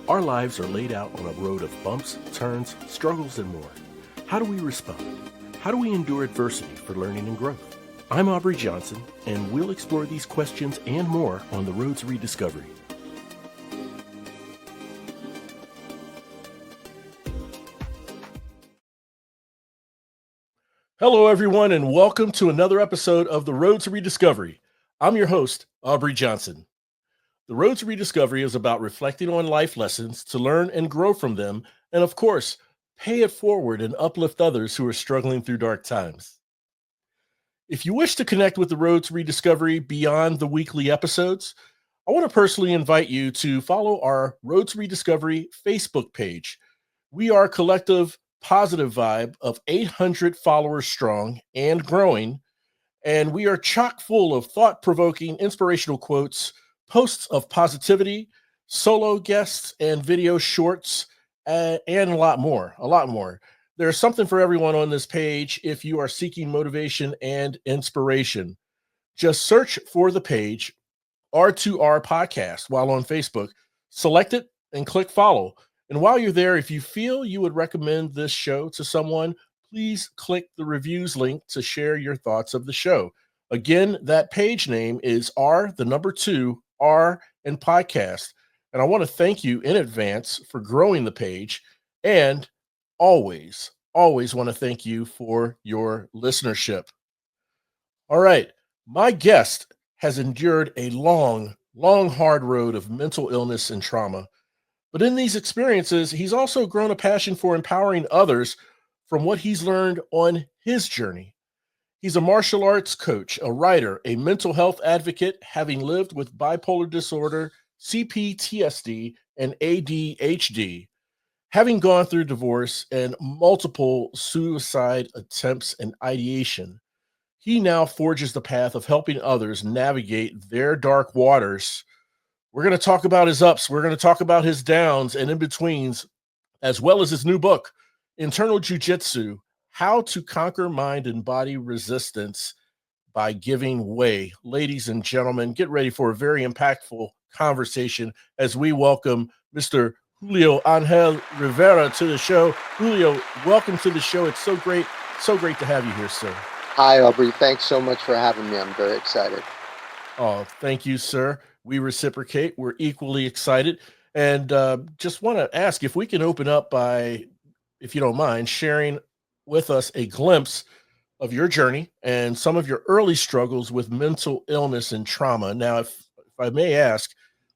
Our lives are laid out on a road of bumps, turns, struggles, and more. How do we respond? How do we endure adversity for learning and growth? I'm Aubrey Johnson, and we'll explore these questions and more on the Road to Rediscovery. Hello, everyone, and welcome to another episode of the Road to Rediscovery. I'm your host, Aubrey Johnson. The Road to Rediscovery is about reflecting on life lessons to learn and grow from them, and of course, pay it forward and uplift others who are struggling through dark times. If you wish to connect with the Road to Rediscovery beyond the weekly episodes, I want to personally invite you to follow our Road to Rediscovery Facebook page. We are a collective positive vibe of 800 followers strong and growing, and we are chock full of thought-provoking, inspirational quotes, posts of positivity, solo guests, and video shorts, and a lot more, a lot more. There's something for everyone on this page if you are seeking motivation and inspiration. Just search for the page R2R Podcast while on Facebook, select it, and click follow. And while you're there, if you feel you would recommend this show to someone, please click the reviews link to share your thoughts of the show. Again, that page name is R, and podcast. And I want to thank you in advance for growing the page, and always, always want to thank you for your listenership. All right. My guest has endured a long, long, hard road of mental illness and trauma. But in these experiences, he's also grown a passion for empowering others from what he's learned on his journey. He's a martial arts coach, a writer, a mental health advocate, having lived with bipolar disorder, CPTSD, and ADHD, having gone through divorce and multiple suicide attempts and ideation. He now forges the path of helping others navigate their dark waters. We're going to talk about his ups, we're going to talk about his downs and in betweens, as well as his new book, Internal Jiu Jitsu: How to Conquer Mind and Body Resistance by Giving Way. Ladies and gentlemen, get ready for a very impactful conversation as we welcome Mr. Julio Angel Rivera to the show. Julio, welcome to the show. It's so great to have you here, sir. Hi, Aubrey. Thanks so much for having me. I'm very excited. Oh, thank you, sir. We reciprocate. We're equally excited. And just want to ask if we can open up by, if you don't mind, sharing with us a glimpse of your journey and some of your early struggles with mental illness and trauma. Now, if I may ask,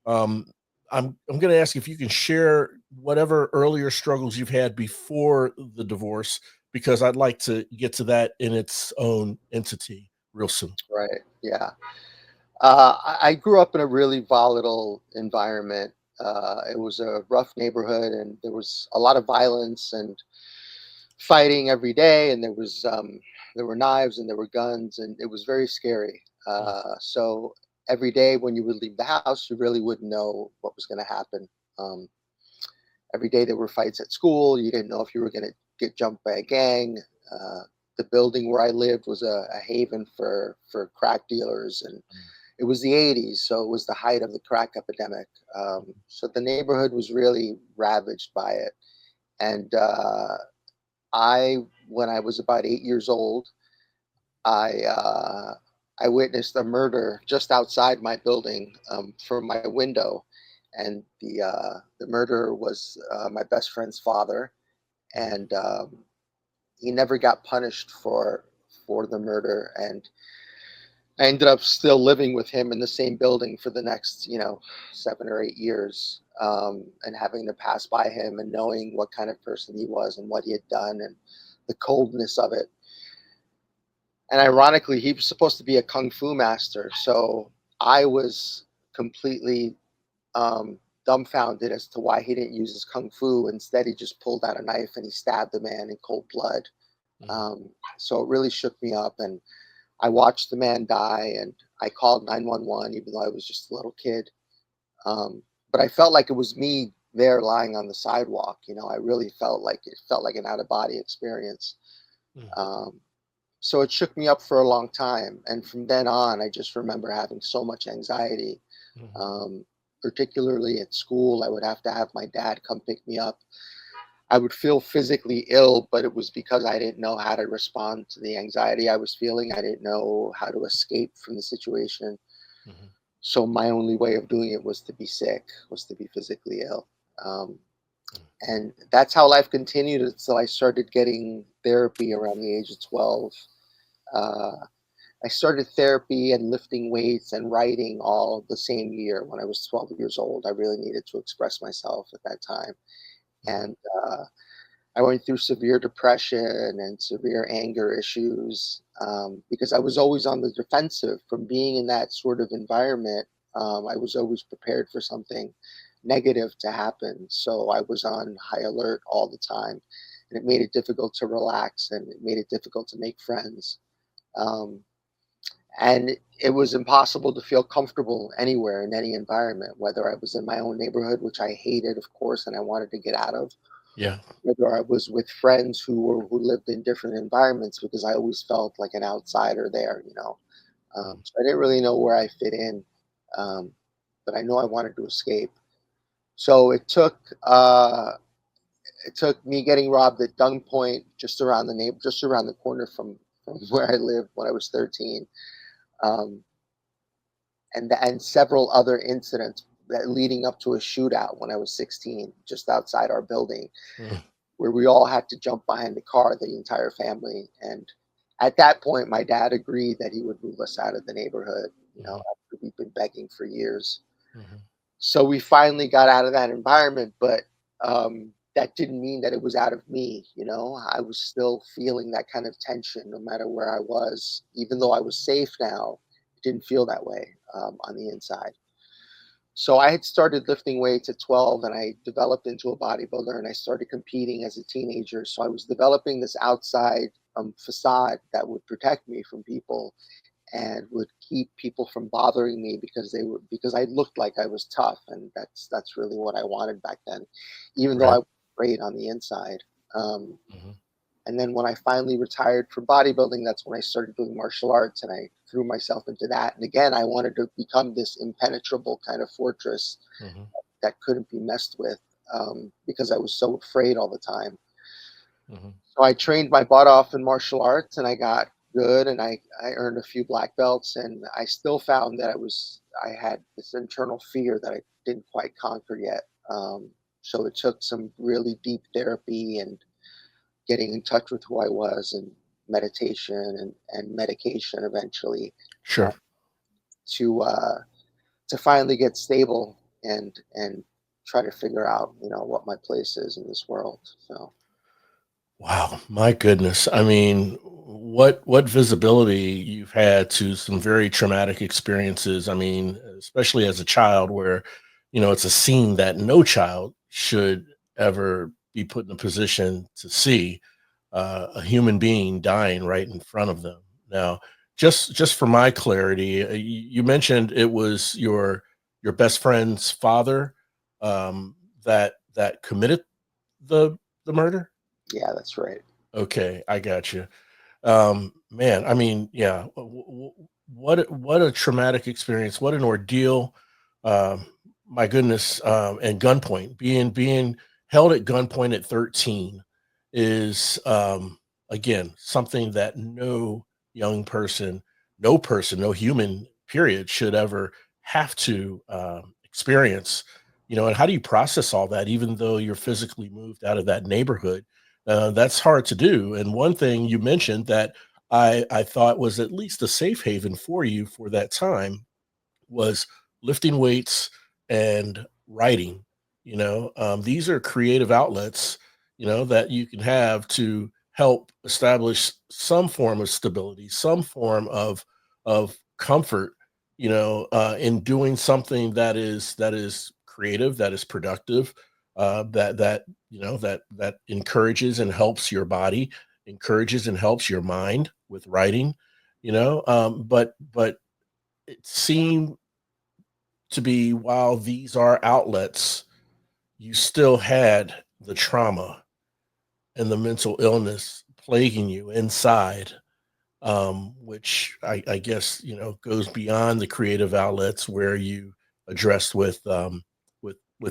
um, I'm going to ask if you can share whatever earlier struggles you've had before the divorce, because I'd like to get to that in its own entity real soon. Right. Yeah. I grew up in a really volatile environment. It was a rough neighborhood, and there was a lot of violence and fighting every day. And there were knives and there were guns, and it was very scary. Mm, So every day when you would leave the house, you really wouldn't know what was going to happen. Um, every day there were fights at school. You didn't know if you were going to get jumped by a gang. Uh, the building where I lived was a haven for crack dealers, and mm, it was the 80s, so it was the height of the crack epidemic. So the neighborhood was really ravaged by it. And I, when I was about 8 years old, I uh, I witnessed a murder just outside my building from my window, and the murderer was my best friend's father, mm, and he never got punished for the murder, and I ended up still living with him in the same building for the next 7 or 8 years, and having to pass by him and knowing what kind of person he was and what he had done and the coldness of it. And ironically, he was supposed to be a kung fu master, so I was completely dumbfounded as to why he didn't use his kung fu. Instead, he just pulled out a knife and he stabbed the man in cold blood. mm, So it really shook me up, and I watched the man die, and I called 911, even though I was just a little kid. But I felt like it was me there lying on the sidewalk. I really felt like an out of body experience. mm, Um, so it shook me up for a long time. And from then on, I just remember having so much anxiety. mm, Um, particularly at school. I would have to have my dad come pick me up. I would feel physically ill, but it was because I didn't know how to respond to the anxiety I was feeling. I didn't know how to escape from the situation. Mhm. So my only way of doing it was to be sick, was to be physically ill. Um, and that's how life continued until I started getting therapy around the age of 12. Uh, I started therapy and lifting weights and writing all the same year when I was 12 years old. I really needed to express myself at that time. Mhm. And I went through severe depression and severe anger issues because I was always on the defensive from being in that sort of environment. I was always prepared for something negative to happen. So I was on high alert all the time. And it made it difficult to relax and it made it difficult to make friends. Um, and it was impossible to feel comfortable anywhere in any environment, whether I was in my own neighborhood, which I hated, of course, and I wanted to get out of, Yeah. whether I was with friends who lived in different environments because I always felt like an outsider there, you know. Mhm. So I didn't really know where I fit in, um, but I know I wanted to escape. So it took me getting robbed at gunpoint just around the corner from where I lived when I was 13, um, and several other incidents that leading up to a shootout when I was 16, just outside our building, Mhm. where we all had to jump behind the car, the entire family. And at that point, my dad agreed that he would move us out of the neighborhood, you know, Mhm. after we've been begging for years. Mhm. So we finally got out of that environment, but that didn't mean that it was out of me, you know. I was still feeling that kind of tension no matter where I was. Even though I was safe now, it didn't feel that way on the inside. So I had started lifting weights at 12 and I developed into a bodybuilder and I started competing as a teenager. So I was developing this outside facade that would protect me from people and would keep people from bothering me because I looked like I was tough, and that's really what I wanted back then, even though I Right. was great on the inside. Um, Mhm. and then when I finally retired from bodybuilding, that's when I started doing martial arts and I threw myself into that. And again, I wanted to become this impenetrable kind of fortress Mhm. that couldn't be messed with because I was so afraid all the time. Mhm. So I trained my butt off in martial arts and I got good and I earned a few black belts and I still found that I had this internal fear that I didn't quite conquer yet. So it took some really deep therapy and getting in touch with who I was and meditation and medication eventually uh, Sure. to to finally get stable and try to figure out, you know, what my place is in this world. So Wow, my goodness. I mean, what visibility you've had to some very traumatic experiences. I mean, especially as a child where, it's a scene that no child should ever be put in a position to see a human being dying right in front of them. Now, just for my clarity, you mentioned it was your best friend's father that committed the murder. yeah, that's right. Okay, I got you. Man, I mean, yeah, what a traumatic experience, what an ordeal. Um, my goodness, and gunpoint, being held at gunpoint at 13 is again something that no young person, no person, no human period should ever have to experience. And how do you process all that, even though you're physically moved out of that neighborhood? That's hard to do. And one thing you mentioned that I thought was at least a safe haven for you for that time was lifting weights and writing. These are creative outlets, that you can have to help establish some form of stability, some form of comfort, in doing something that is creative, that is productive, that encourages and helps your body, encourages and helps your mind with writing. But it seemed to be, while these are outlets, you still had the trauma and the mental illness plaguing you inside, which I guess, goes beyond the creative outlets where you addressed with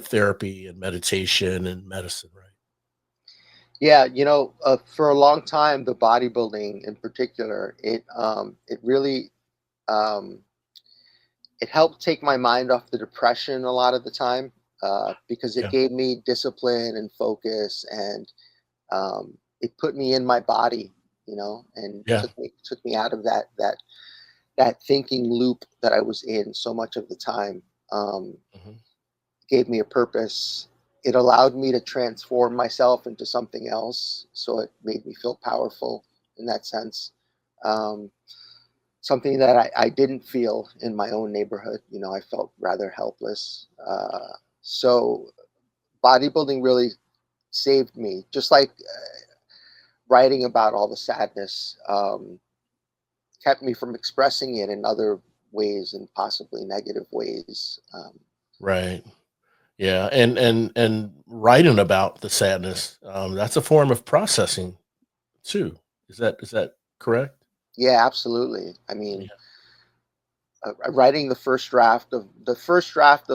therapy and meditation and medicine, right? Yeah, for a long time, the bodybuilding in particular, it really um, it helped take my mind off the depression a lot of the time, because it Yeah, gave me discipline and focus, and it put me in my body, and yeah, took me out of that thinking loop that I was in so much of the time. Um, hmm, Gave me a purpose. It allowed me to transform myself into something else, so it made me feel powerful in that sense. Um, Something that I didn't feel in my own neighborhood. I felt rather helpless. So bodybuilding really saved me, just like writing about all the sadness kept me from expressing it in other ways and possibly negative ways. right. Yeah, and writing about the sadness, that's a form of processing too. Is that correct? Yeah, absolutely. I Yeah. mean, writing the first draft of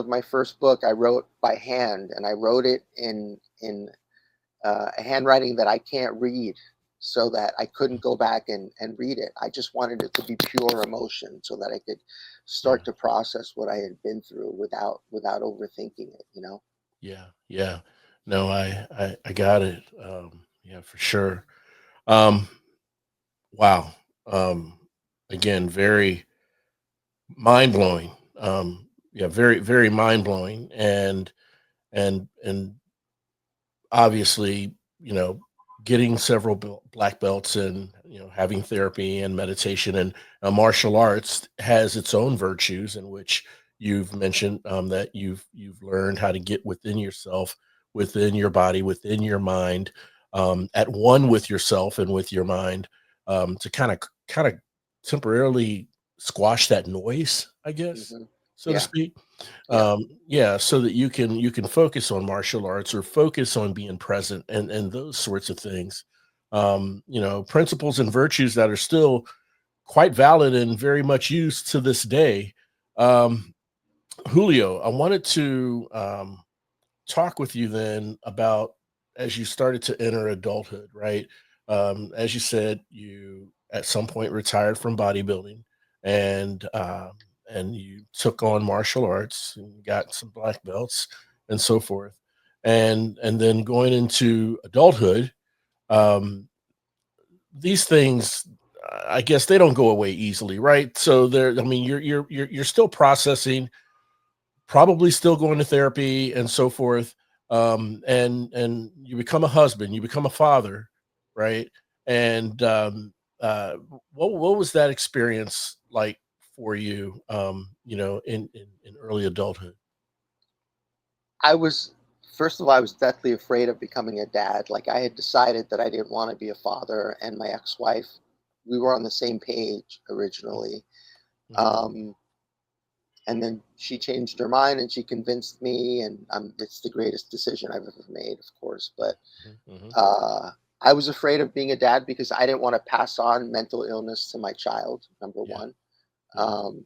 my first book, I wrote by hand, and I wrote it in a handwriting that I can't read, so that I couldn't go back and read it. I just wanted it to be pure emotion, so that I could Yeah. start to process what I had been through without overthinking it. Yeah. Yeah. No, I got it. Yeah, for sure. Um, wow. Um, Again, very mind blowing. Yeah, very, very mind blowing. And obviously, you know, getting several black belts and, having therapy and meditation and martial arts has its own virtues, in which you've mentioned, that you've learned how to get within yourself, within your body, within your mind, at one with yourself and with your mind, to kind of temporarily squash that noise, I guess, Hmm. so to Yeah, speak. yeah. Yeah, so that you can focus on martial arts or focus on being present and those sorts of things. Principles and virtues that are still quite valid and very much used to this day. um, Julio, I wanted to talk with you then about, as you started to enter adulthood, right? As you said, you at some point retired from bodybuilding, and you took on martial arts and got some black belts and so forth, and then going into adulthood. um, these things, I guess, they don't go away easily, right? So there, I mean, you're still processing, probably still going to therapy and so forth. And you become a husband, you become a father, right? And uh what was that experience like for you, in early adulthood? I was First of all, I was deathly afraid of becoming a dad. Like, I had decided that I didn't want to be a father, and my ex-wife, we were on the same page originally. Hmm. Um, and then she changed her mind and she convinced me, and it's the greatest decision I've ever made, of course. But Hmm. uh, I was afraid of being a dad because I didn't want to pass on mental illness to my child, number Yeah. one. Yeah. Um,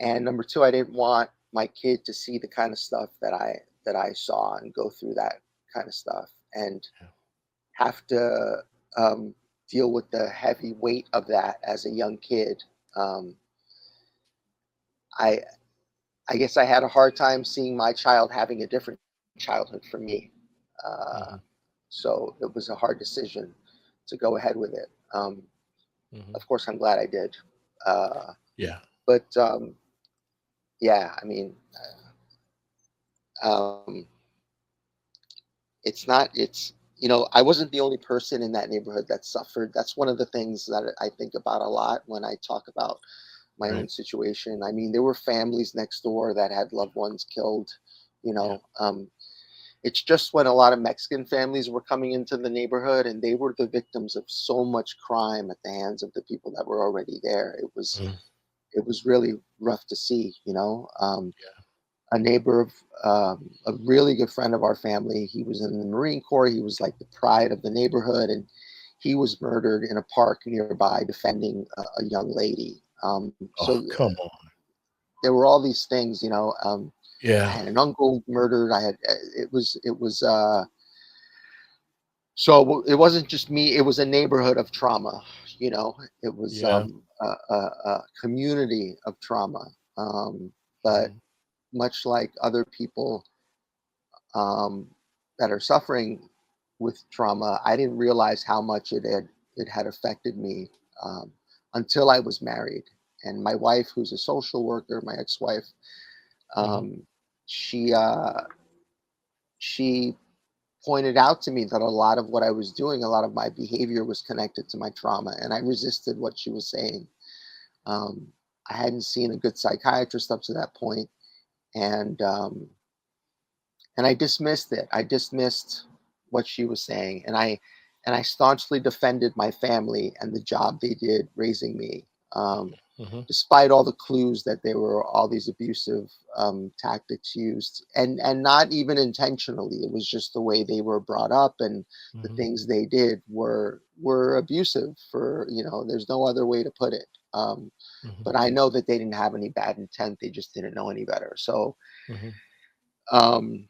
and number two, I didn't want my kid to see the kind of stuff that I saw and go through that kind of stuff and Yeah. have to um, deal with the heavy weight of that as a young kid. Um, I I guess I had a hard time seeing my child having a different childhood from me. Uh, Hmm. so it was a hard decision to go ahead with it. Hmm. Of course, I'm glad I did. Uh, Yeah. but yeah, I mean, um, it's not, it's, I wasn't the only person in that neighborhood that suffered. That's one of the things that I think about a lot when I talk about my Right. own situation. I mean, there were families next door that had loved ones killed. You Yeah. know, it's just when a lot of Mexican families were coming into the neighborhood, and they were the victims of so much crime at the hands of the people that were already there. Mhm. It was really rough to see. A neighbor of a really good friend of our family. He was in the Marine Corps. He was like the pride of the neighborhood, and he was murdered in a park nearby defending a young lady. Oh, So come on. there were all these things, I Yeah. had an uncle murdered. I had so it wasn't just me. It was a neighborhood of trauma. It was Yeah. a community of trauma. But Mhm. much like other people um, that are suffering with trauma, I didn't realize how much it had affected me um, until I was married. And my wife, who's a social worker, my ex-wife, Mhm. um, she she pointed out to me that a lot of what I was doing, a lot of my behavior was connected to my trauma, and I resisted what she was saying. Um, I hadn't seen a good psychiatrist up to that point, and and I dismissed it. I dismissed what she was saying, and I staunchly defended my family and the job they did raising me, Mhm. despite all the clues that there were all these abusive tactics used, and not even intentionally. It was just the way they were brought up, and the Mhm. things they did were abusive. There's no other way to put it. Mhm. But I know that they didn't have any bad intent. They just didn't know any better. So. Mhm. Um,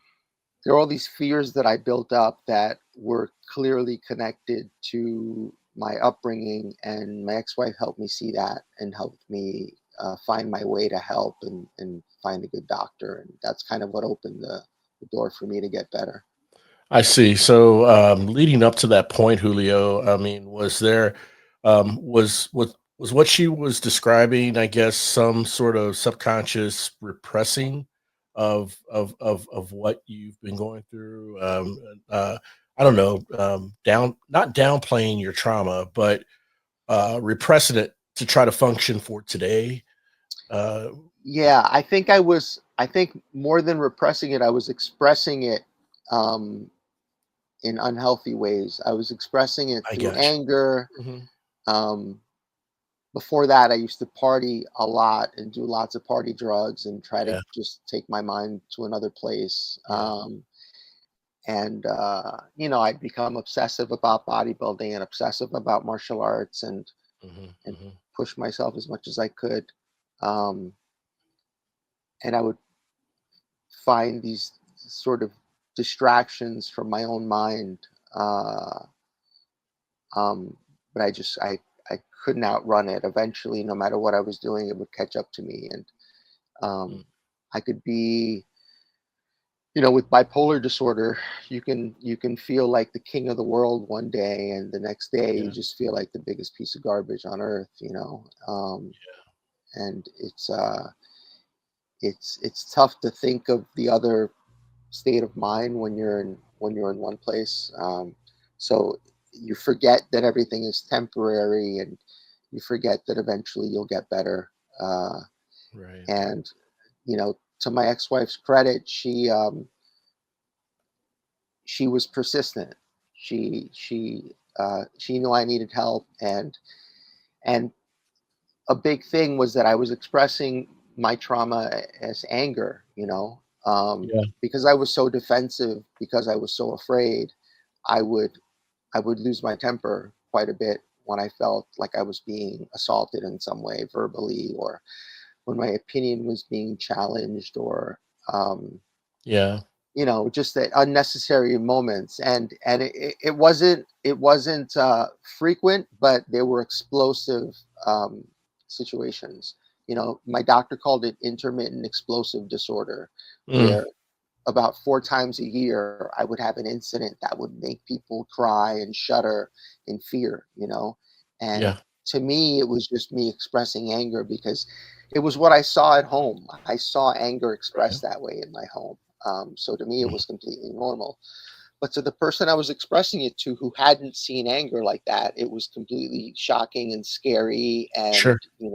there are all these fears that I built up that were clearly connected to my upbringing, and my ex-wife helped me see that and helped me find my way to help and find a good doctor, and that's kind of what opened the door for me to get better. I see. So, leading up to that point, Julio, I mean, was there, was what she was describing, I guess, some sort of subconscious repressing of what you've been going through? I don't know, not downplaying your trauma, but repressing it to try to function for today. Uh, Yeah, I think more than repressing it, I was expressing it um, in unhealthy ways. I was expressing it I through got anger. you. Hmm. um, Before that, I used to party a lot and do lots of party drugs and try to Yeah, just take my mind to another place. yeah. And I'd become obsessive about bodybuilding and obsessive about martial arts, Hmm. and Hmm. push myself as much as I could. Um, and I would find these sort of distractions from my own mind. Uh, um, but I couldn't outrun it. Eventually, no matter what I was doing, it would catch up to me, and um, I could be, with bipolar disorder, you can feel like the king of the world one day, and the next day you Yeah, just feel like the biggest piece of garbage on earth. And it's tough to think of the other state of mind when you're in one place. So you forget that everything is temporary, and you forget that eventually you'll get better. Uh, right. and to my ex-wife's credit, she was persistent. She knew I needed help, and a big thing was that I was expressing my trauma as anger. Yeah, Because I was so defensive, because I was so afraid, I would I would lose my temper quite a bit when I felt like I was being assaulted in some way, verbally, or when my opinion was being challenged, or um, yeah, just at unnecessary moments. And it wasn't frequent, but there were explosive situations. My doctor called it intermittent explosive disorder, mm, where about 4 times a year I would have an incident that would make people cry and shudder in fear. And yeah. to me, it was just me expressing anger, because it was what I saw at home. I saw anger Right. expressed that way in my home. So to me, it Mhm. was completely normal. But to the person I was expressing it to, who hadn't seen anger like that, it was completely shocking and scary. Sure. And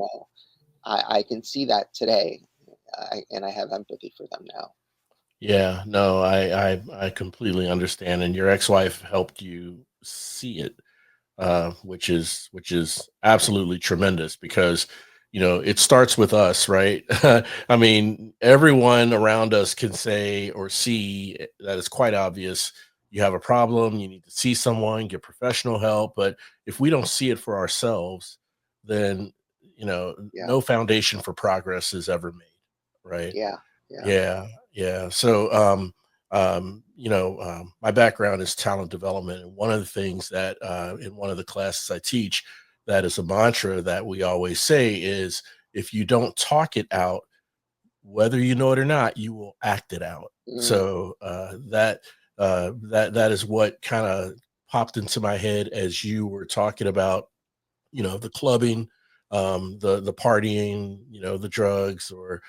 I can see that today, and I have empathy for them now. Yeah. No, I completely understand, and your ex-wife helped you see it, which is absolutely tremendous because it starts with us, right? I mean, everyone around us can say or see that it's quite obvious. You have a problem, you need to see someone, get professional help. But if we don't see it for ourselves, then Yeah. no foundation for progress is ever made. right. Yeah, yeah. Yeah, yeah. So, my background is talent development, and one of the things that in one of the classes I teach, that is a mantra that we always say is, if you don't talk it out, whether you know it or not, you will act it out. Mm, So that is what kind of popped into my head as you were talking about, the clubbing, the partying, the drugs, or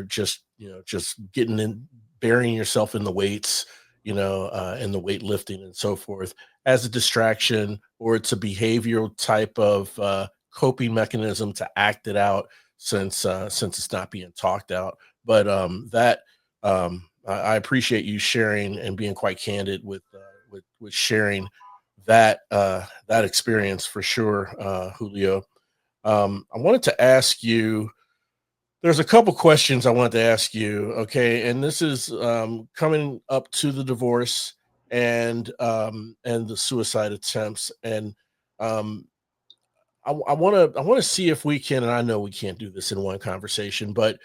just, just getting in, burying yourself in the weights, and the weightlifting and so forth, as a distraction, or it's a behavioral type of coping mechanism to act it out, since it's not being talked out. But that I appreciate you sharing and being quite candid with sharing that experience for sure, Julio. I wanted to ask you. There's a couple questions I wanted to ask you. Okay, and this is coming up to the divorce and the suicide attempts, and um, I want to see if we can. And I know we can't do this in one conversation, but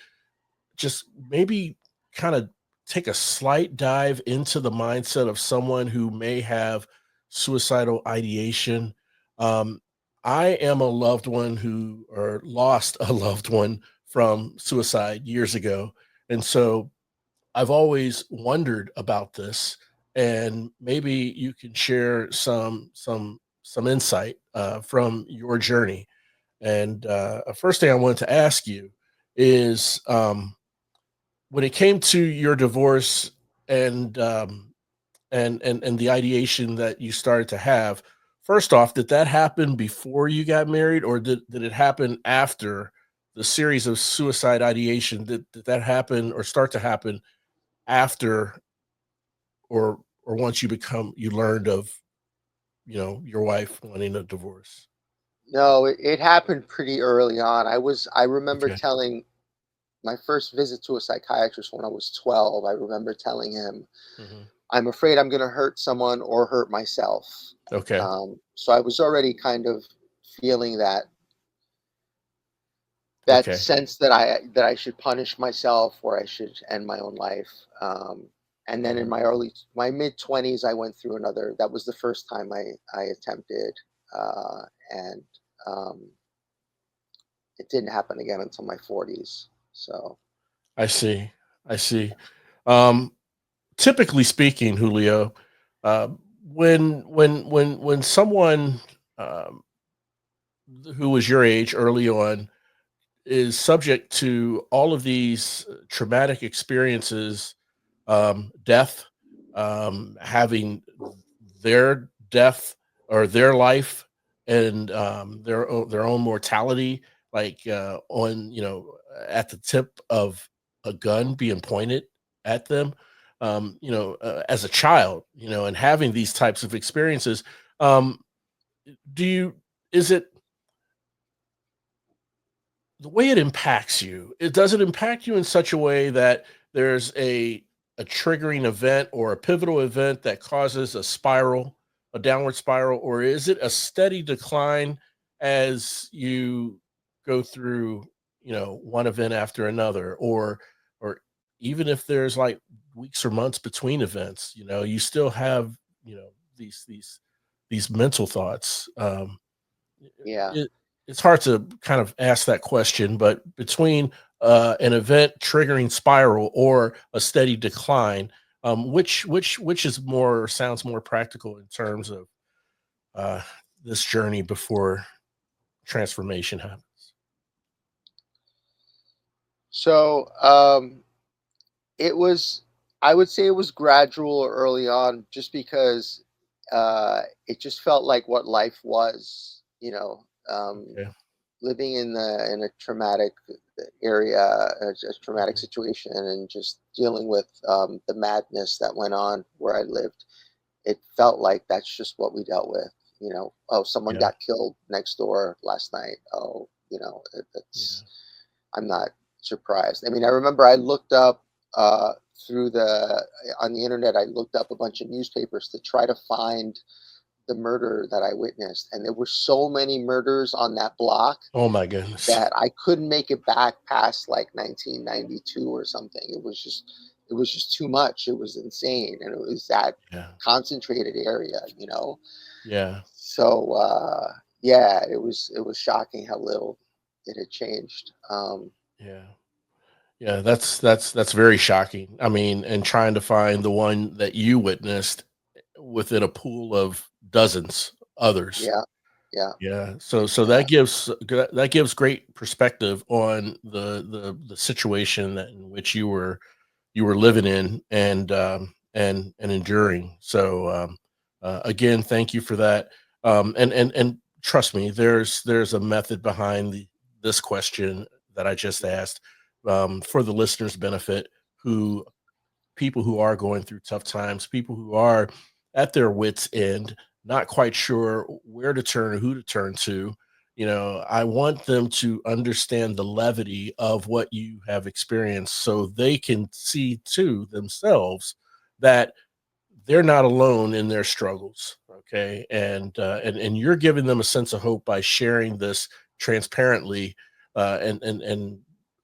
just maybe kind of take a slight dive into the mindset of someone who may have suicidal ideation. Um, I am a loved one who, or lost a loved one from suicide years ago. And so I've always wondered about this. And maybe you can share some insight from your journey. And first thing I wanted to ask you is, when it came to your divorce and and the ideation that you started to have, first off, did that happen before you got married, or did it happen after the series of suicide ideation? Did that happen or start to happen after, or once you learned of, your wife wanting a divorce? No, it happened pretty early on. I remember Okay. telling my first visit to a psychiatrist when I was 12. I remember telling him, Hmm. I'm afraid I'm going to hurt someone or hurt myself. Okay. So I was already kind of feeling that Okay. sense that I should punish myself or I should end my own life. And then in Hmm. my mid 20s, I went through another. That was the first time I attempted, and um, it didn't happen again until my 40s. So I see. I see. Um, Typically speaking, Julio, uh, when someone, um, who was your age early on, is subject to all of these traumatic experiences, death, having their death or their life, and their own mortality, like on at the tip of a gun being pointed at them, as a child, and having these types of experiences. Um, do you is it the way it impacts you? It does it impact you in such a way that there's a triggering event or a pivotal event that causes a downward spiral, or is it a steady decline as you go through, one event after another, or even if there's like weeks or months between events, you still have, these mental thoughts. yeah. it, it's hard to kind of ask that question, but between an event triggering spiral or a steady decline, which is more sounds more practical in terms of uh, this journey before transformation happens? So it was. I would say it was gradual early on, just because it just felt like what life was. Okay. Living in a traumatic area, a traumatic Hmm. situation, and just dealing with the madness that went on where I lived. It felt like that's just what we dealt with. Oh, someone Yeah. got killed next door last night. Oh, Yeah. it's I'm not surprised. I mean, I remember I looked up through the on the internet. I looked up a bunch of newspapers to try to find the murder that I witnessed, and there were so many murders on that block Oh my goodness. that I couldn't make it back past like 1992 or something. It was just too much. It was insane, and it was that Yeah. concentrated area, you know. Yeah. So yeah, it was shocking how little it had changed. Yeah. Yeah, that's very shocking. I mean, and trying to find the one that you witnessed within a pool of dozens others. Yeah, yeah, Yeah, so yeah, that gives great perspective on the situation that in which you were living in and enduring. So again, thank you for that. And trust me, there's a method behind this question that I just asked for the listeners' benefit, who people who are going through tough times, people who are at their wits' end, not quite sure where to turn or who to turn to. You know, I want them to understand the levity of what you have experienced so they can see too themselves that they're not alone in their struggles. Okay. And you're giving them a sense of hope by sharing this transparently. And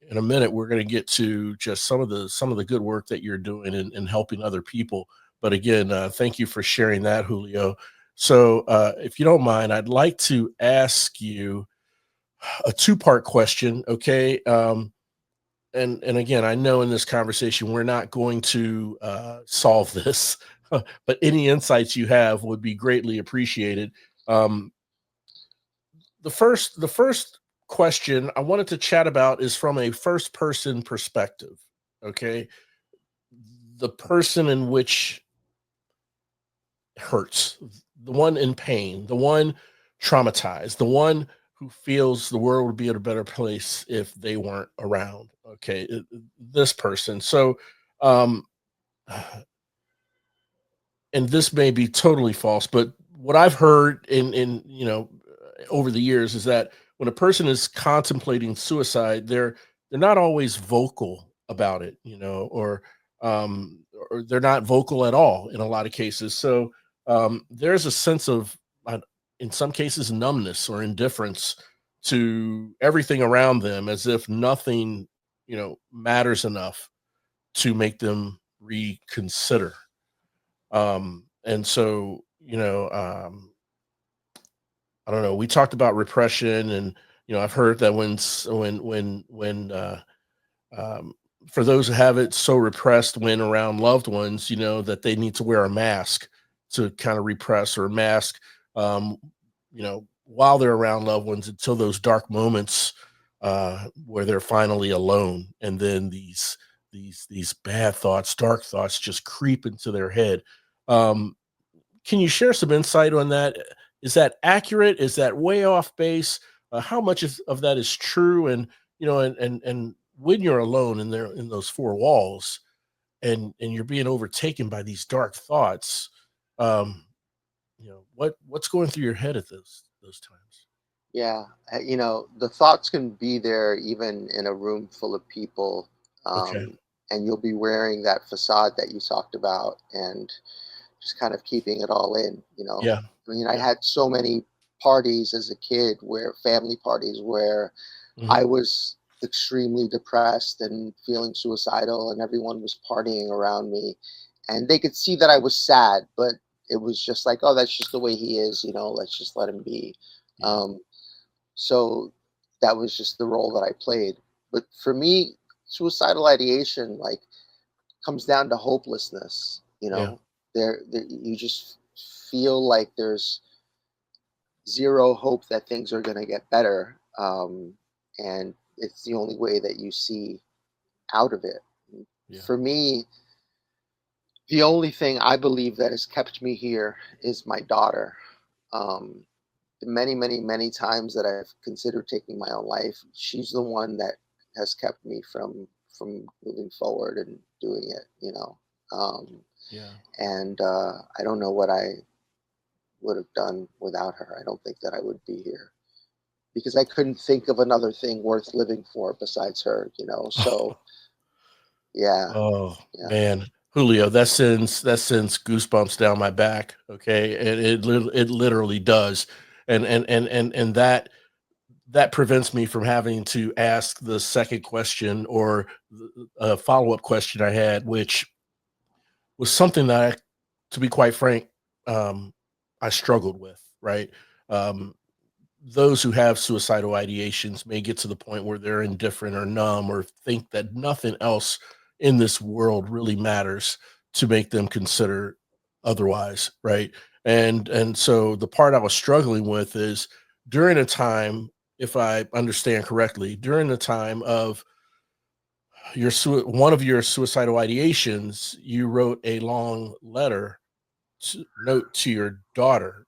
in a minute we're going to get to just some of the good work that you're doing in helping other people. But again, thank you for sharing that, Julio. So if you don't mind, I'd like to ask you a two-part question. Okay. And again, I know in this conversation we're not going to solve this, but any insights you have would be greatly appreciated. Um, the first question I wanted to chat about is from a first person perspective. Okay, the person in which hurts, the one in pain, the one traumatized, the one who feels the world would be a better place if they weren't around. Okay, this person. So, um, and this may be totally false, but what I've heard in over the years is that when a person is contemplating suicide, they're not always vocal about it, um, or they're not vocal at all in a lot of cases. So there's a sense of, in some cases, numbness or indifference to everything around them, as if nothing, matters enough to make them reconsider. And so, I don't know. We talked about repression, and I've heard that when um, for those who have it so repressed when around loved ones, that they need to wear a mask to kind of repress or mask, um, while they're around loved ones until those dark moments where they're finally alone, and then these bad thoughts, dark thoughts, just creep into their head. Um, can you share some insight on that? Is that accurate? Is that way off base? How much of that is true? And and when you're alone in there in those four walls, and you're being overtaken by these dark thoughts, um, what's going through your head at those times? yeah. You know, the thoughts can be there even in a room full of people, Okay. and you'll be wearing that facade that you talked about, and just kind of keeping it all in. You know, Yeah. I mean, I Yeah. had so many parties as a kid, where family parties where Hmm. I was extremely depressed and feeling suicidal, and everyone was partying around me. And they could see that I was sad, but it was just like, oh, that's just the way he is, you know, let's just let him be. Yeah. Um, so that was just the role that I played. But for me, suicidal ideation, like, comes down to hopelessness, you Yeah. know, there you just feel like there's zero hope that things are going to get better. And it's the only way that you see out of it. Yeah. For me, the only thing I believe that has kept me here is my daughter. Um, the many times that I've considered taking my own life, she's the one that has kept me from moving forward and doing it. You know, um, Yeah. and I don't know what I would have done without her. I don't think that I would be here, because I couldn't think of another thing worth living for besides her. You know, so yeah, Oh yeah, man. Julio, that sends goosebumps down my back. Okay, and it literally does, and that prevents me from having to ask the second question or a follow up question I had, which was something that to be quite frank, um, I struggled with. Right, um, those who have suicidal ideations may get to the point where they're indifferent or numb or think that nothing else in this world really matters to make them consider otherwise, right? And so the part I was struggling with is during a time, if I understand correctly, during the time of one of your suicidal ideations, you wrote a long note to your daughter,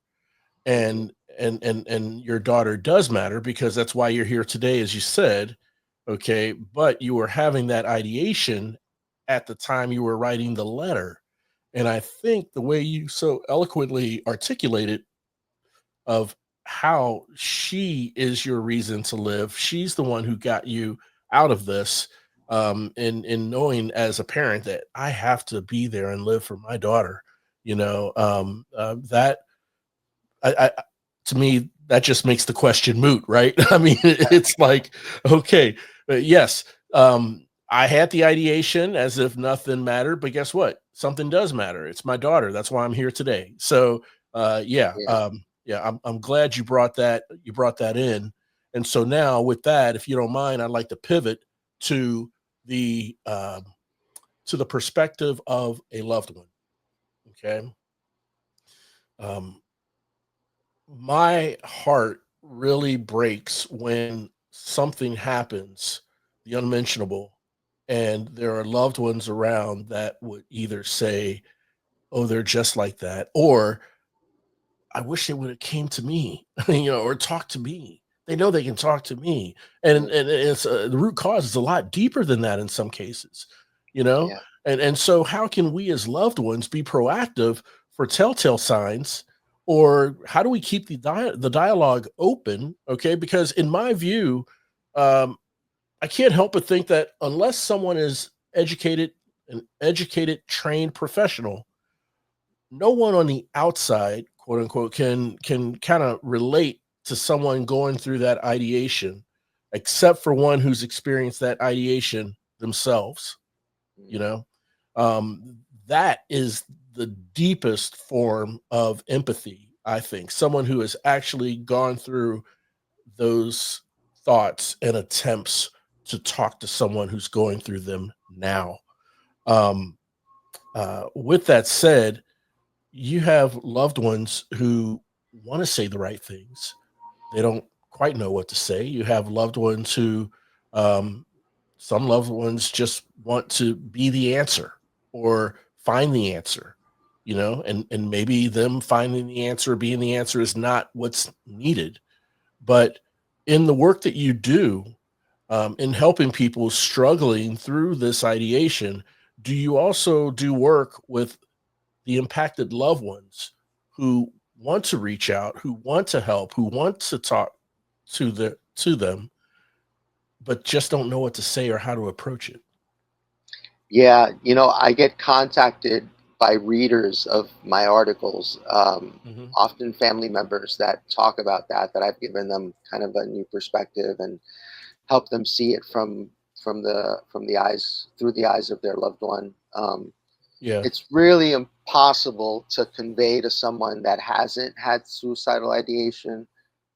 Mhm. and your daughter does matter because that's why you're here today, as you said. Okay, but you were having that ideation at the time you were writing the letter, and I think the way you so eloquently articulated of how she is your reason to live, she's the one who got you out of this, in knowing as a parent that I have to be there and live for my daughter, that I to me, that just makes the question moot, right? I mean, it's like, okay, yes, I had the ideation as if nothing mattered, but guess what? Something does matter. It's my daughter. That's why I'm here today. So, Yeah. yeah, I'm glad you brought that in. And so now with that, if you don't mind, I'd like to pivot to the perspective of a loved one. Okay. Um, my heart really breaks when something happens, the unmentionable, and there are loved ones around that would either say, "Oh, they're just like that," or I wish they would have came to me, or talked to me. They know they can talk to me, and Mm. it's the root cause is a lot deeper than that in some cases, you know. Yeah. And so, how can we as loved ones be proactive for telltale signs, or how do we keep the dialogue open? Okay, because in my view, um, I can't help but think that unless someone is an educated, trained professional, no one on the outside, quote unquote, can kind of relate to someone going through that ideation, except for one who's experienced that ideation themselves. You Mm. know, that is the deepest form of empathy. I think someone who has actually gone through those thoughts and attempts to talk to someone who's going through them now. Um, with that said, you have loved ones who want to say the right things. They don't quite know what to say. You have loved ones who, um, some loved ones just want to be the answer or find the answer, and maybe them finding the answer, being the answer is not what's needed. But in the work that you do, in helping people struggling through this ideation, do you also do work with the impacted loved ones who want to reach out, who want to help, who want to talk to them, but just don't know what to say or how to approach it? Yeah, I get contacted by readers of my articles, Hmm. often family members that talk about that I've given them kind of a new perspective and help them see it from the eyes through the eyes of their loved one. Yeah, It's really impossible to convey to someone that hasn't had suicidal ideation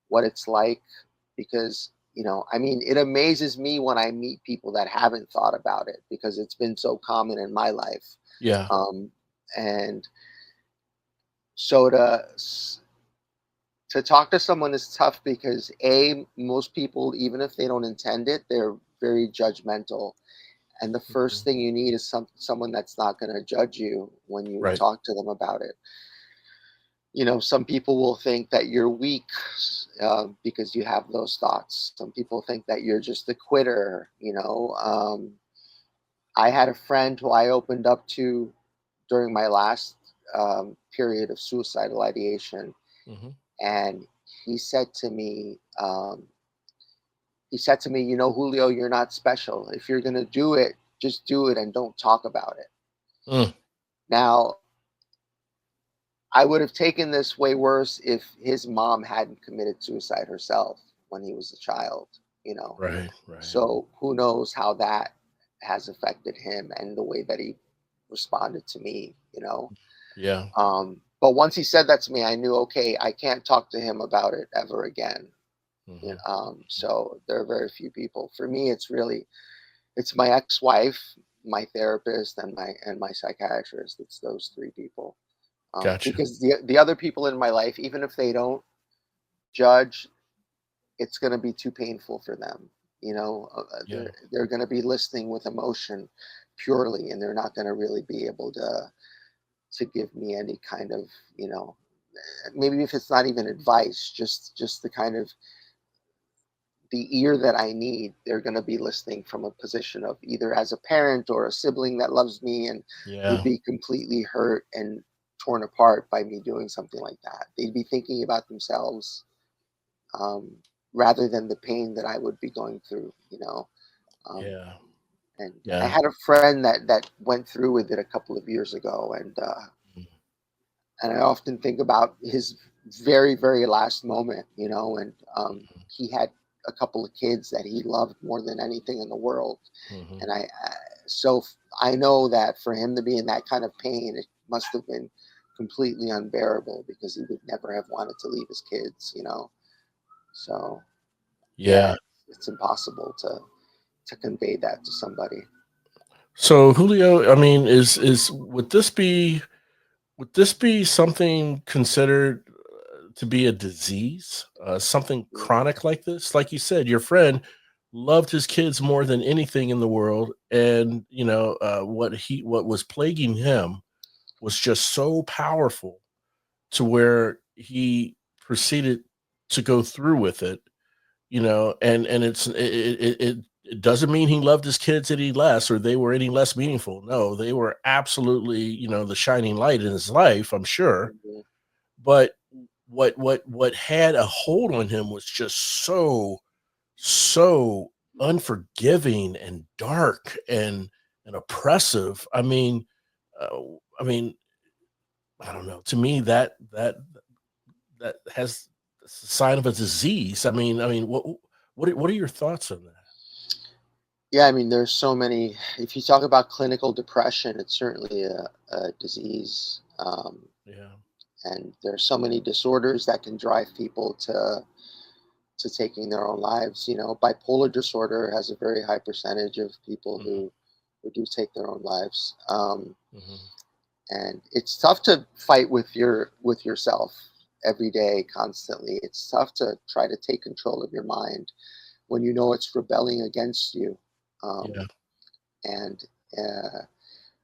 what it's like, because I mean, it amazes me when I meet people that haven't thought about it because it's been so common in my life. yeah, Um, and so to talk to someone is tough because most people, even if they don't intend it, they're very judgmental, and the mhm, first thing you need is someone that's not going to judge you when you right, talk to them about it. Some people will think that you're weak, because you have those thoughts. Some people think that you're just a quitter. I had a friend who I opened up to during my last period of suicidal ideation, hmm, and he said to me, Julio, you're not special. If you're gonna do it, just do it and don't talk about it. Now, I would have taken this way worse if his mom hadn't committed suicide herself when he was a child, you know. Right, right. So who knows how that has affected him and the way that he responded to me, you know. Yeah. But once he said that to me, I knew, okay, I can't talk to him about it ever again. Hmm. So there are very few people. For me, it's my ex-wife, my therapist, and my psychiatrist. It's those three people. Gotcha. Because the other people in my life, even if they don't judge, it's going to be too painful for them. You know, Yeah. they're going to be listening with emotion purely, and they're not going to really be able to give me any kind of, you know, maybe if it's not even advice, just the kind of the ear that I need. They're going to be listening from a position of either as a parent or a sibling that loves me and would Yeah. be completely hurt and torn apart by me doing something like that. They'd be thinking about themselves, um, rather than the pain that I would be going through, you know. Um, Yeah. and I Yeah. had a friend that went through with it a couple of years ago, and I often think about his very last moment, you know, and he had a couple of kids that he loved more than anything in the world, Hmm. and so I know that for him to be in that kind of pain, it must have been completely unbearable because he would never have wanted to leave his kids, you know. So yeah, Yeah. it's impossible to convey that to somebody. So Julio, I mean, is would this be something considered to be a disease, something chronic like this? Like you said, your friend loved his kids more than anything in the world, and what was plaguing him was just so powerful to where he proceeded to go through with it. And it doesn't mean he loved his kids any less or they were any less meaningful. No, they were absolutely, the shining light in his life, I'm sure. Mhm. But what had a hold on him was just so unforgiving and dark and oppressive. Uh, I mean, I don't know. To me, that has a sign of a disease. What are your thoughts on that? Yeah, I mean, there's so many. If you talk about clinical depression, it's certainly a disease, Yeah. and there's so many disorders that can drive people to taking their own lives. You know, bipolar disorder has a very high percentage of people Hmm. who do take their own lives, Hmm. and it's tough to fight with yourself every day, constantly. It's tough to try to take control of your mind when you know it's rebelling against you. Yeah. Um, and uh,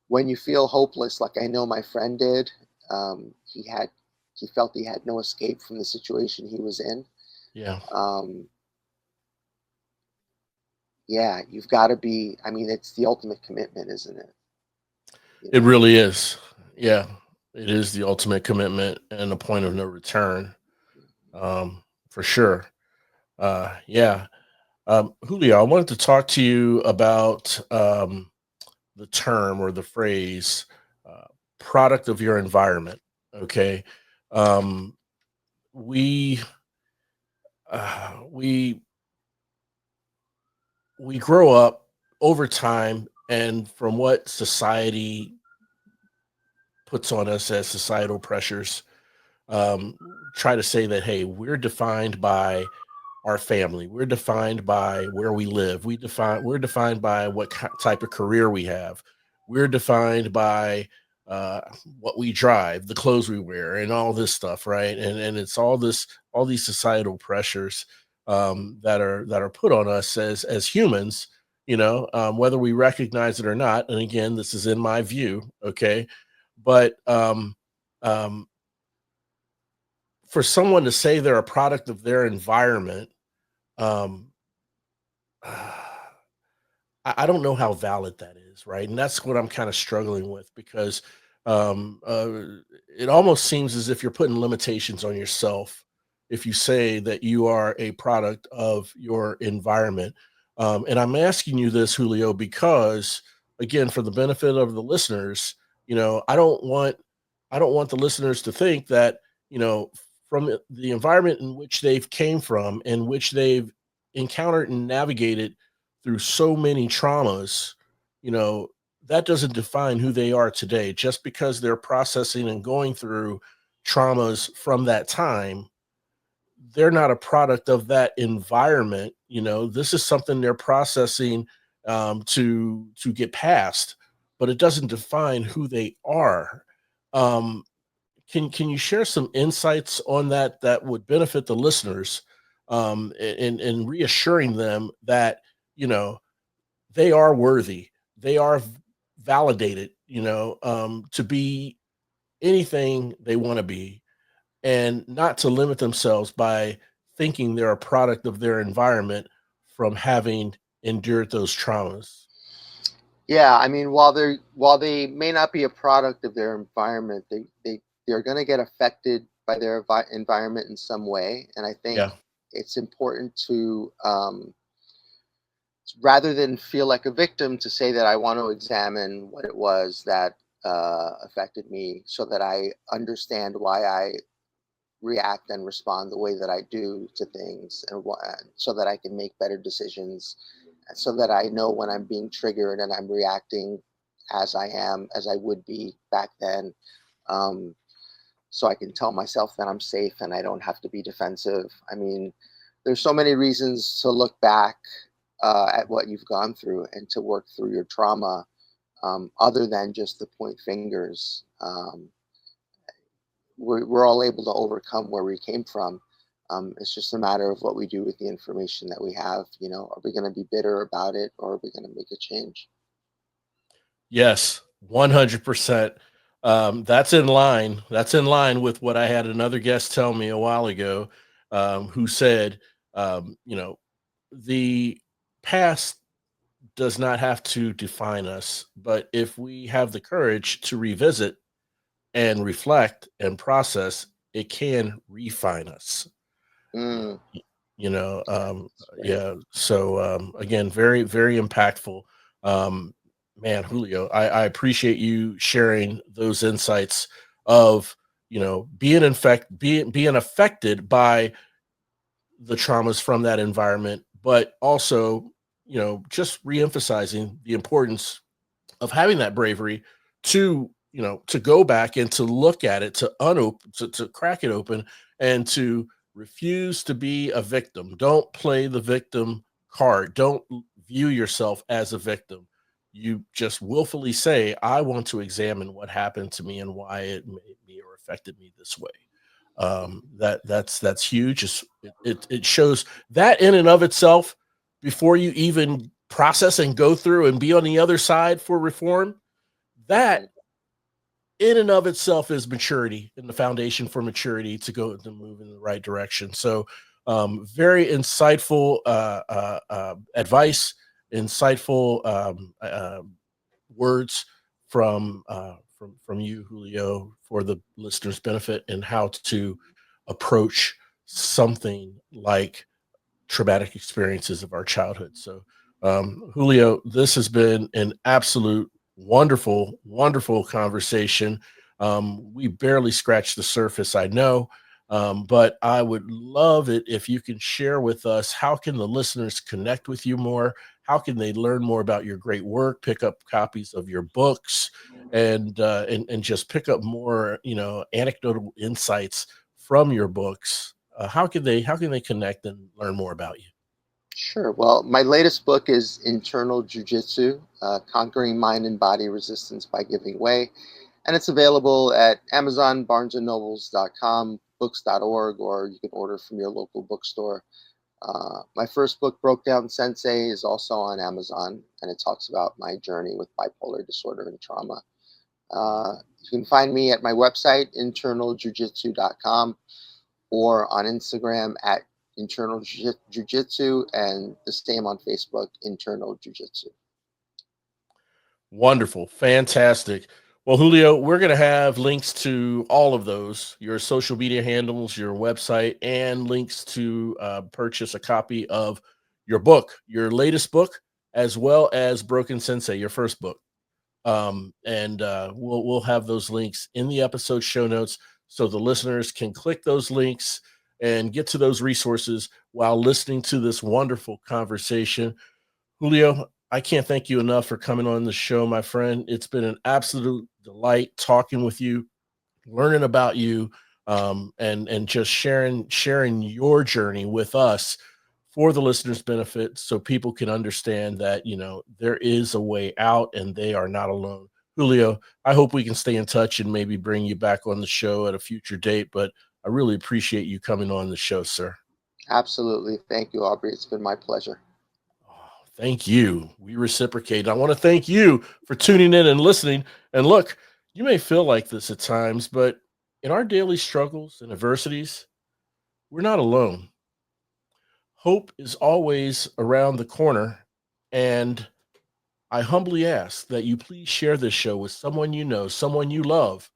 when you feel hopeless, like I know my friend did, he felt he had no escape from the situation he was in. Yeah. Um, yeah, you've got to be. I mean, it's the ultimate commitment, isn't it? You It know. really is. Yeah. It is the ultimate commitment and a point of no return. For sure. Yeah. Julio, I wanted to talk to you about the term or the phrase uh, product of your environment. Okay. Um, we uh, we we grow up over time, and from what society puts on us as societal pressures, um, try to say that, hey, we're defined by our family. We're defined by where we live. We're defined by what type of career we have. We're defined by uh, what we drive, the clothes we wear, and all this stuff, right? And it's all these societal pressures that are put on us as humans, whether we recognize it or not. And again, this is in my view, okay, but um, for someone to say they're a product of their environment, um, I don't know how valid that is, right? And that's what I'm kind of struggling with because um, uh, it almost seems as if you're putting limitations on yourself if you say that you are a product of your environment. And I'm asking you this, Julio, because again, for the benefit of the listeners, I don't want the listeners to think that, from the environment in which they've came from, in which they've encountered and navigated through so many traumas, you know, that doesn't define who they are today. Just because they're processing and going through traumas from that time, they're not a product of that environment. This is something they're processing, to get past, but it doesn't define who they are. Um, can you share some insights on that that would benefit the listeners, and reassuring them that, you know they are worthy, they are validated, to be anything they want to be, and not to limit themselves by thinking they're a product of their environment from having endured those traumas. Yeah, I mean, while they may not be a product of their environment, they're going to get affected by their environment in some way, and I think Yeah. it's important to, rather than feel like a victim, to say that I want to examine what it was that affected me, so that I understand why I react and respond the way that I do to things, and so that I can make better decisions, and so that I know when I'm being triggered and I'm reacting as I would be back then. Um, so I can tell myself that I'm safe and I don't have to be defensive. I mean, there's so many reasons to look back at what you've gone through and to work through your trauma, other than just the point fingers. We're all able to overcome where we came from. It's just a matter of what we do with the information that we have. Are we going to be bitter about it, or are we going to make a change? Yes, 100%. That's in line. That's in line with what I had another guest tell me a while ago, who said, the past does not have to define us, but if we have the courage to revisit and reflect and process, it can refine us. Mm, Y- You know, that's right. yeah. So, again, very, very impactful. Um, Man, Julio, I appreciate you sharing those insights of, being affected by the traumas from that environment, but also, just reemphasizing the importance of having that bravery to, to go back and to look at it, to unopen, to crack it open, and to refuse to be a victim. Don't play the victim card. Don't view yourself as a victim. You just willfully say, I want to examine what happened to me and why it made me or affected me this way. That's huge. It shows that in and of itself, before you even process and go through and be on the other side for reform, that Mhm. in and of itself is maturity and the foundation for maturity to go to move in the right direction. So, very insightful advice, insightful words from you, Julio, for the listeners' benefit, and how to approach something like traumatic experiences of our childhood. So, Julio, this has been an absolute wonderful, wonderful conversation. We barely scratched the surface, I know, but I would love it if you can share with us, how can the listeners connect with you more? How can they learn more about your great work, pick up copies of your books, and just pick up more, anecdotal insights from your books? How can they connect and learn more about you? Sure. Well, my latest book is Internal Jiu Jitsu, Conquering Mind and Body Resistance by Giving Way. And it's available at Amazon, barnesandnobles.com, books.org, or you can order from your local bookstore. My first book, Broke Down Sensei, is also on Amazon, and it talks about my journey with bipolar disorder and trauma. You can find me at my website, internaljujitsu.com, or on Instagram at Internal Jiu-Jitsu, and the same on Facebook, Internal Jiu-Jitsu. Wonderful. Fantastic. Well, Julio, we're going to have links to all of those, your social media handles, your website, and links to purchase a copy of your book, your latest book, as well as Broken Sensei, your first book. And we'll have those links in the episode show notes so the listeners can click those links and get to those resources while listening to this wonderful conversation. Julio, I can't thank you enough for coming on the show, my friend. It's been an absolute delight talking with you, learning about you, and just sharing your journey with us for the listeners' benefit, so people can understand that there is a way out and they are not alone. Julio, I hope we can stay in touch and maybe bring you back on the show at a future date. But I really appreciate you coming on the show, sir. Absolutely. Thank you, Aubrey. It's been my pleasure. Oh, thank you. We reciprocate. I want to thank you for tuning in and listening. And look, you may feel like this at times, but in our daily struggles and adversities, we're not alone. Hope is always around the corner. And I humbly ask that you please share this show with someone you know, someone you love,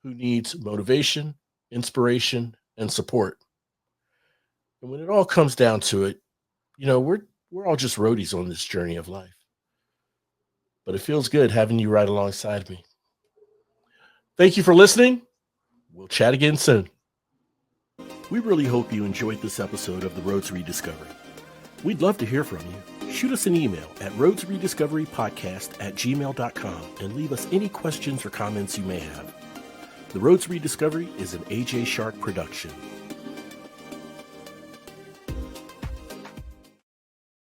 who needs motivation, inspiration, and support. And when it all comes down to it, we're all just roadies on this journey of life. But it feels good having you right alongside me. Thank you for listening. We'll chat again soon. We really hope you enjoyed this episode of The Road to Rediscovery. We'd love to hear from you. Shoot us an email at roadtorediscoverypodcast@gmail.com and leave us any questions or comments you may have. The Road to Rediscovery is an AJ Shark production.